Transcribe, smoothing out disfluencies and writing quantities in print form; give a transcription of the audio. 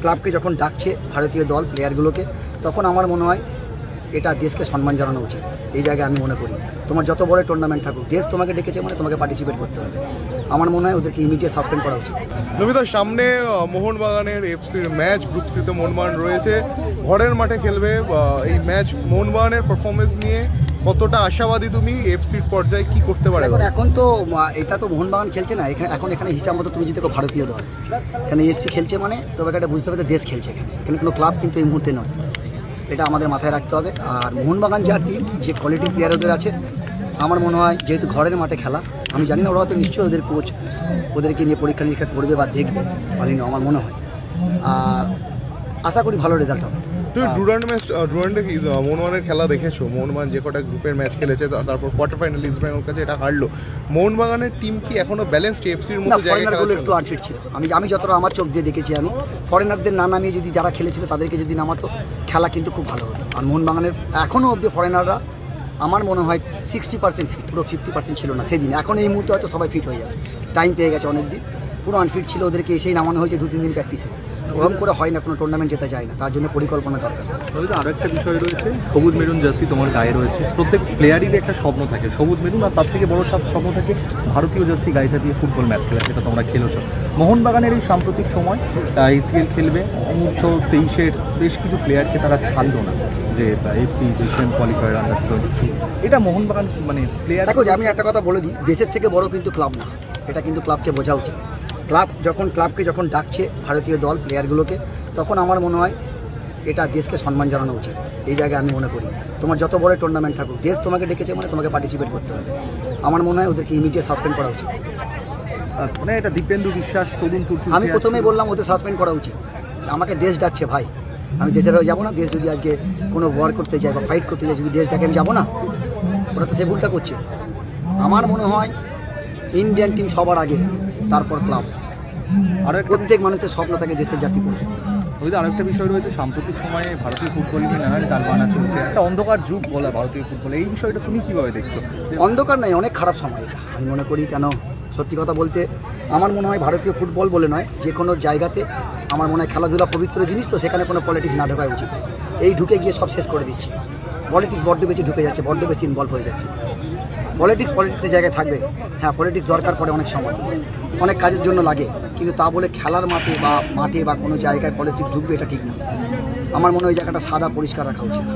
ক্লাবকে যখন ডাকছে ভারতীয় দল প্লেয়ারগুলোকে, তখন আমার মনে হয় এটা দেশকে সম্মান জানানো উচিত। এই জায়গায় আমি মনে করি তোমার যত বড় টুর্নামেন্ট থাকুক, দেশ তোমাকে ডেকেছে মানে তোমাকে পার্টিসিপেট করতে হবে। আমার মনে হয় ওদেরকে ইমিডিয়েট সাসপেন্ড করা উচিত। নমিতার সামনে মোহনবাগানের এফসির ম্যাচ, গ্রুপ সিতে মোহনবাগান রয়েছে, ঘরের মাঠে খেলবে। এই ম্যাচ মোহনবাগানের পারফরমেন্স নিয়ে কতটা আশাবাদী তুমি? এফসির পর্যায়ে কি করতে পারে? এখন তো এটা তো মোহনবাগান খেলছে না, এখানে হিসাব মতো তুমি যদি ভারতীয় দল এখানে এফসি খেলছে মানে তোমাকে একটা বুঝতে হবে দেশ খেলছে, এখানে কোনো ক্লাব কিন্তু এই মুহূর্তে নয়। এটা আমাদের মাথায় রাখতে হবে। আর মোহনবাগান যা টিম, যে কোয়ালিটি প্লেয়ার ওদের আছে, আমার মনে হয় যেহেতু ঘরের মাঠে খেলা, আমি জানি না ওরা হয়তো নিশ্চয়ই ওদের কোচ ওদেরকে নিয়ে পরীক্ষা নিরীক্ষা করবে বা দেখবে, পারি না আমার মনে হয়। আর আশা করি ভালো রেজাল্ট হবে। তুমি ডুরান্ডে কি মোহনবাগানের খেলা দেখেছো? মোহনবাগান যে কটা গ্রুপের ম্যাচ খেলেছে, তারপর কোয়ার্টার ফাইনাল ইস্টবেঙ্গলের কাছে এটা হারলো। মোহনবাগানের টিম কি এখনো ব্যালেন্সড? এফসির মতো ফরেনারগুলো একটু আনফিট ছিল। আমি যতটা আমার চোখ দিয়ে দেখেছি, আমি ফরেনারদের না নামিয়ে যদি যারা খেলেছিল তাদেরকে যদি নামাতো, খেলা কিন্তু খুব ভালো হতো। আর মোহনবাগানের এখনও অবধি ফরেনাররা আমার মনে হয় 60% ফিট, পুরো 50% ছিল না সেদিন। এখন এই মুহূর্তে হয়তো সবাই ফিট হয়ে যাবে, টাইম পেয়ে গেছে অনেক দিন। পুরো আনফিট ছিল, ওদেরকে এসেই নামানো হয়েছে 2-3 দিন প্র্যাকটিসে। ওরকম করে হয় না, কোনো টুর্নামেন্ট যেতে যায় না, তার জন্য পরিকল্পনা দরকার। আরও একটা বিষয় রয়েছে, সবুজ মেরুন জার্সি তোমার গায়ে রয়েছে। প্রত্যেক প্লেয়ারেরই একটা স্বপ্ন থাকে সবুজ মেরুন, আর তার থেকে বড় স্বপ্ন থাকে ভারতীয় জার্সি গায়ে চাপিয়ে ফুটবল ম্যাচ খেলা, যেটা তোমরা খেলেছো। মোহনবাগানের এই সাম্প্রতিক সময় ACL খেলবে, অনূর্ধ্ব 23-এর বেশ কিছু প্লেয়ারকে তারা ছাড়লো না, যে এফসি এশিয়ান কোয়ালিফায়ার আন্ডার-23। এটা মোহনবাগান মানে প্লেয়ার। দেখো, আমি একটা কথা বলে দিই, দেশের থেকে বড় কিন্তু ক্লাব না, এটা কিন্তু ক্লাবকে বোঝা উচিত। ক্লাবকে যখন ডাকছে ভারতীয় দল প্লেয়ারগুলোকে, তখন আমার মনে হয় এটা দেশকে সম্মান জানানো উচিত। এই জায়গায় আমি মনে করি তোমার যত বড় টুর্নামেন্ট থাকুক, দেশ তোমাকে ডেকেছে মানে তোমাকে পার্টিসিপেট করতে হবে। আমার মনে হয় ওদেরকে ইমিডিয়েট সাসপেন্ড করা উচিত। মানে এটা দীপেন্দু বিশ্বাস, তরুণ তুর্কি, আমি প্রথমেই বললাম ওদের সাসপেন্ড করা উচিত। আমাকে দেশ ডাকছে ভাই, আমি দেশের হয়ে যাবো না? দেশ যদি আজকে কোনো ওয়ার করতে যায় বা ফাইট করতে যায়, যদি দেশ ডাকে আমি যাবো না? ওরা তো সে ভুলটা করছে। আমার মনে হয় ইন্ডিয়ান টিম সবার আগে, তারপর ক্লাব। আর প্রত্যেক মানুষের স্বপ্ন থাকে দেশের জার্সি পরে। আরেকটা বিষয় রয়েছে, সাম্প্রতিক সময়ে ভারতীয় ফুটবল নিয়ে নানান টালবাহানা চলছে, একটা অন্ধকার যুগ বলা ভারতীয় ফুটবলে। এই বিষয়টা তুমি কীভাবে দেখছো? অন্ধকার নাই, অনেক খারাপ সময় এটা আমি মনে করি। কেন, সত্যি কথা বলতে আমার মনে হয় ভারতীয় ফুটবল বলে নয়, যে কোনো জায়গাতে আমার মনে হয় খেলাধুলা পবিত্র জিনিস, তো সেখানে কোনো পলিটিক্স না ঢোকা উচিত। এই ঢুকে গিয়ে সব শেষ করে দিচ্ছে। পলিটিক্স বড্ড বেশি ঢুকে যাচ্ছে, বড্ড বেশি ইনভলভ হয়ে যাচ্ছে। পলিটিক্সের জায়গায় থাকবে, হ্যাঁ পলিটিক্স দরকার পড়ে অনেক সময়, অনেক কাজের জন্য লাগে, কিন্তু তা বলে খেলার মাঠে বা কোনো জায়গায় পলিটিক্স ঢুকবে, এটা ঠিক না। আমার মনে হয় এই জায়গাটা সাদা পরিষ্কার রাখা উচিত।